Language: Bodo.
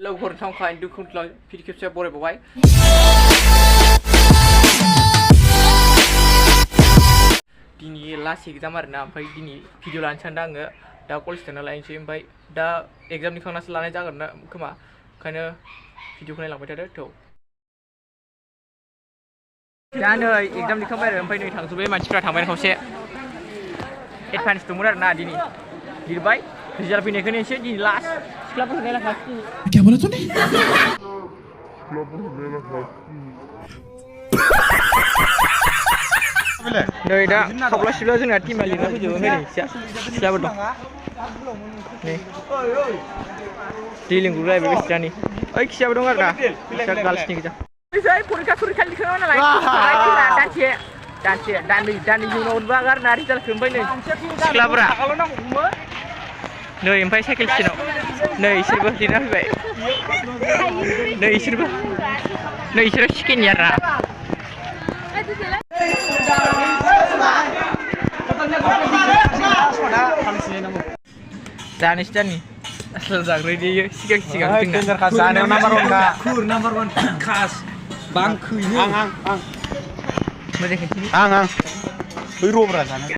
लोगोफोर थांखाय दुखुनलाय भिडिअ खेबसे बरायबावबाय दिनै लास्ट एग्जाम आरोना ओमफ्राय दिनै भिडिअ लानो सानदों आङो दा कलेज थांना लायनोसै ओमफ्राय दा एग्जाम दिखांनासो लानाय जागोन ना खोमा ओंखायनो भिडिअखौ नायलांबाय थादो थौ दा नै एग्जाम दिखांबाय आरो ओमफ्राय नै थांजोब्बाय मानसिफ्रा थांबाय खावसे एडभान्स दंमोन आरोना दिनै लिरबाय रिजाल्ट फैनायखौनो एसे दिनै लास्ट सिख्लाफोरखौ नायलांखासै क्या बोला तूने नै दा खावला सिबला जोंना टिमा लिरना फैजोबो नै सिख्लाबो दं नै दै लोंग्रोलायबाय बेसिरानि ओइ खियाबो दं आरोना बिसोर गार्लसनि गोजा फरिखा सरिखा लिखांबाय नालाय दाननै उनाव हरबा आरोना रिजाल्टखौ ओमफ्राय नै सिख्लाफोरा नै ओमफ्राय साइकेल स्टेनाव नै इसोरबो लिरना फैबाय नै इसोरबो नै इसोरो सेकेन्ड इयार ना जानोसै जानि आसल जाग्रोयो सिगां जानायाव नाम्बार 1 खा खुर नाम्बार 1 खास बां खैनो मोजां खिन्थि आं बै रब्रा जानो